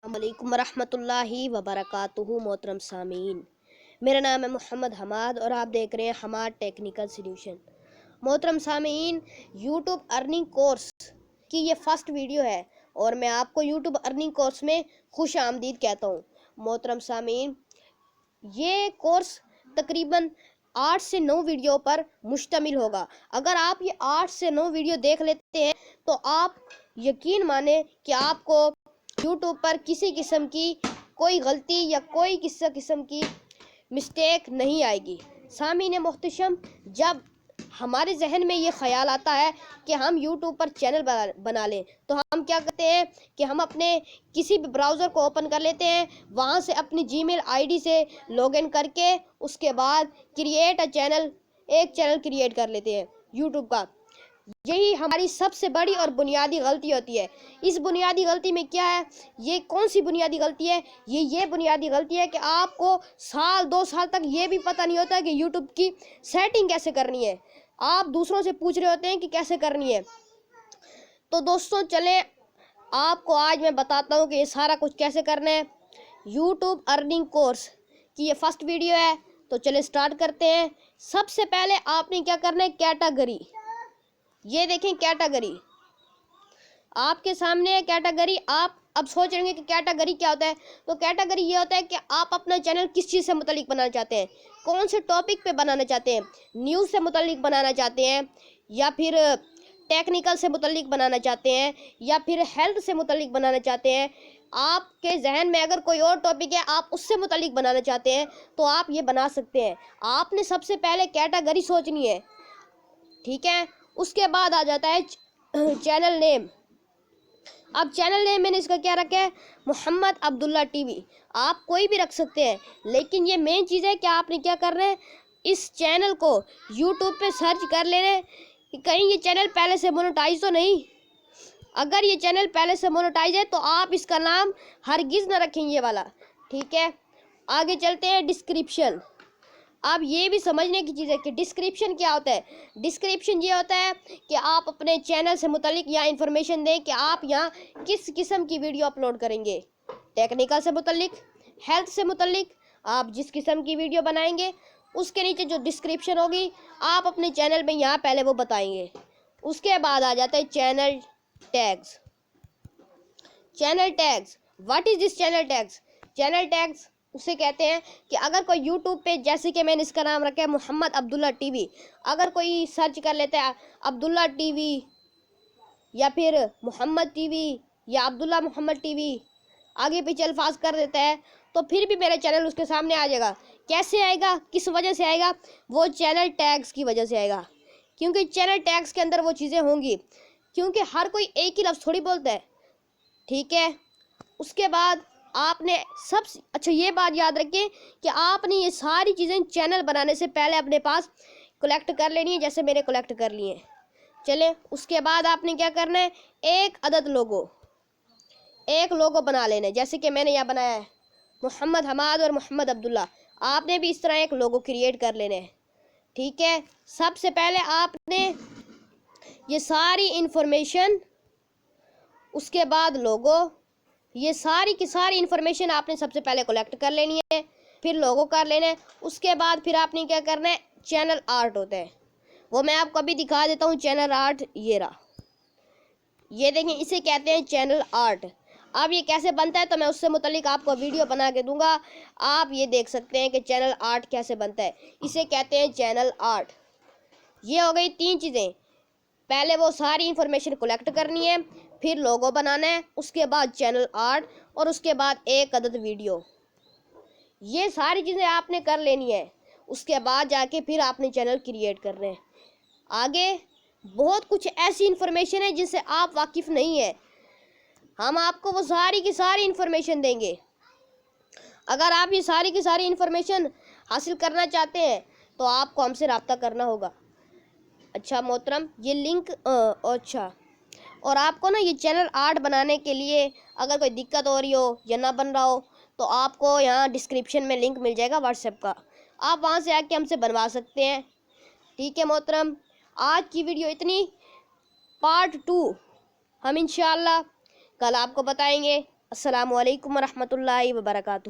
अस्सलामुअलैकुम वरहमतुल्लाहि वबरकातुहू। मोहतरम सामीन, मेरा नाम है मोहम्मद हमाद और आप देख रहे हैं हमाद टेक्निकल सॉल्यूशन। मोहतरम सामीन, यूट्यूब अर्निंग कोर्स की ये फर्स्ट वीडियो है और मैं आपको यूट्यूब अर्निंग कोर्स में खुश आमदीद कहता हूँ। मोहतरम सामीन, ये कोर्स तकरीबन 8 से 9 वीडियो पर मुश्तमिल होगा। अगर आप ये 8 से 9 वीडियो देख लेते हैं तो आप यकीन माने कि आपको यूट्यूब पर किसी किस्म की कोई गलती या कोई किस्म की मिस्टेक नहीं आएगी। सामीन मोहतरम, जब हमारे जहन में ये ख्याल आता है कि हम यूट्यूब पर चैनल बना लें तो हम क्या करते हैं कि हम अपने किसी भी ब्राउज़र को ओपन कर लेते हैं, वहाँ से अपनी जीमेल आईडी से लॉगिन करके उसके बाद क्रिएट अ चैनल, एक चैनल क्रिएट कर लेते हैं यूट्यूब का। यही हमारी सबसे बड़ी और बुनियादी गलती होती है। इस बुनियादी गलती में क्या है, ये कौन सी बुनियादी गलती है? ये बुनियादी गलती है कि आपको साल 2 साल तक ये भी पता नहीं होता कि यूट्यूब की सेटिंग कैसे करनी है। आप दूसरों से पूछ रहे होते हैं कि कैसे करनी है। तो दोस्तों चलें, आपको आज मैं बताता हूँ कि ये सारा कुछ कैसे करना है। यूट्यूब अर्निंग कोर्स की ये फर्स्ट वीडियो है, तो चले स्टार्ट करते हैं। सबसे पहले आपने क्या करना है, कैटेगरी। ये देखें कैटेगरी आपके सामने है। कैटेगरी, आप अब सोच रहे हैं कि कैटेगरी क्या होता है। तो कैटेगरी ये होता है कि आप अपना चैनल किस चीज़ से मुतल्लिक बनाना चाहते हैं, कौन से टॉपिक पे बनाना चाहते हैं। न्यूज़ से मुतल्लिक बनाना चाहते हैं, या फिर टेक्निकल से मुतल्लिक बनाना चाहते हैं, या फिर हेल्थ से मुतल्लिक बनाना चाहते हैं। आपके जहन में अगर कोई और टॉपिक है, आप उससे मुतल्लिक बनाना चाहते हैं, तो आप ये बना सकते हैं। आपने सबसे पहले कैटेगरी सोचनी है, ठीक है। उसके बाद आ जाता है चैनल नेम। अब चैनल नेम मैंने इसका क्या रखा है, मोहम्मद अब्दुल्ला टीवी। आप कोई भी रख सकते हैं, लेकिन ये मेन चीज़ है कि आपने क्या करना है, इस चैनल को यूट्यूब पे सर्च कर लेना है कि कहीं ये चैनल पहले से मोनेटाइज तो नहीं। अगर ये चैनल पहले से मोनेटाइज है तो आप इसका नाम हरगिज़ ना रखें ये वाला, ठीक है। आगे चलते हैं, डिस्क्रिप्शन। अब ये भी समझने की चीज़ है कि डिस्क्रिप्शन क्या होता है। डिस्क्रिप्शन ये होता है कि आप अपने चैनल से मुतल्लिक या इन्फॉर्मेशन दें कि आप यहाँ किस किस्म की वीडियो अपलोड करेंगे। टेक्निकल से मुतल्लिक, हेल्थ से मुतल्लिक, आप जिस किस्म की वीडियो बनाएंगे उसके नीचे जो डिस्क्रिप्शन होगी आप अपने चैनल में यहाँ पहले वो बताएंगे। उसके बाद आ जाता है channel tags. Channel tags, what is this channel tags? Channel tags उसे कहते हैं कि अगर कोई यूट्यूब पे, जैसे कि मैंने इसका नाम रखा है मोहम्मद अब्दुल्ला टीवी, अगर कोई सर्च कर लेता है अब्दुल्ला टीवी या फिर मोहम्मद टीवी या अब्दुल्ला मोहम्मद टीवी, आगे पीछे अल्फाज कर देता है, तो फिर भी मेरा चैनल उसके सामने आ जाएगा। कैसे आएगा, किस वजह से आएगा? वो चैनल टैग्स की वजह से आएगा, क्योंकि चैनल टैग्स के अंदर वो चीज़ें होंगी, क्योंकि हर कोई एक ही लफ्ज़ थोड़ी बोलता है, ठीक है। उसके बाद आपने अच्छा ये बात याद रखें कि आपने ये सारी चीज़ें चैनल बनाने से पहले अपने पास कलेक्ट कर लेनी है, जैसे मैंने कलेक्ट कर लिए। चले, उसके बाद आपने क्या करना है, एक अदद एक लोगो बना लेना है, जैसे कि मैंने यहाँ बनाया है मोहम्मद हमाद और मोहम्मद अब्दुल्ला। आपने भी इस तरह एक लोगो क्रिएट कर लेना है, ठीक है। सबसे पहले आपने ये सारी इंफॉर्मेशन, उसके बाद लोगो, ये सारी की सारी इन्फॉर्मेशन आपने सबसे पहले कलेक्ट कर लेनी है, फिर लोगो कर लेना है। उसके बाद फिर आपने क्या करना है, चैनल आर्ट होता है, वो मैं आपको अभी दिखा देता हूँ। चैनल आर्ट ये रहा, ये देखें, इसे कहते हैं चैनल आर्ट। अब ये कैसे बनता है तो मैं उससे मुतल्लिक आपको वीडियो बना के दूंगा, आप ये देख सकते हैं कि चैनल आर्ट कैसे बनता है। इसे कहते हैं चैनल आर्ट। ये हो गई 3 चीज़ें। पहले वो सारी इंफॉर्मेशन कलेक्ट करनी है, फिर लोगो बनाना है, उसके बाद चैनल आर्ट, और उसके बाद एक अदद वीडियो। ये सारी चीज़ें आपने कर लेनी है। उसके बाद जाके फिर आपने चैनल क्रिएट करना है। आगे बहुत कुछ ऐसी इंफॉर्मेशन है जिससे आप वाकिफ़ नहीं है, हम आपको वो सारी की सारी इंफॉर्मेशन देंगे। अगर आप ये सारी की सारी इंफॉर्मेशन हासिल करना चाहते हैं तो आपको हमसे रब्ता करना होगा। अच्छा मोहतरम, ये लिंक अच्छा, और आपको ना ये चैनल आर्ट बनाने के लिए अगर कोई दिक्कत हो रही हो या ना बन रहा हो तो आपको यहाँ डिस्क्रिप्शन में लिंक मिल जाएगा व्हाट्सएप का, आप वहाँ से आके हमसे बनवा सकते हैं, ठीक है मोहतरम। आज की वीडियो इतनी, पार्ट 2 हम इंशाअल्लाह कल आपको बताएंगे। السلام علیکم ورحمۃ اللہ وبرکاتہ.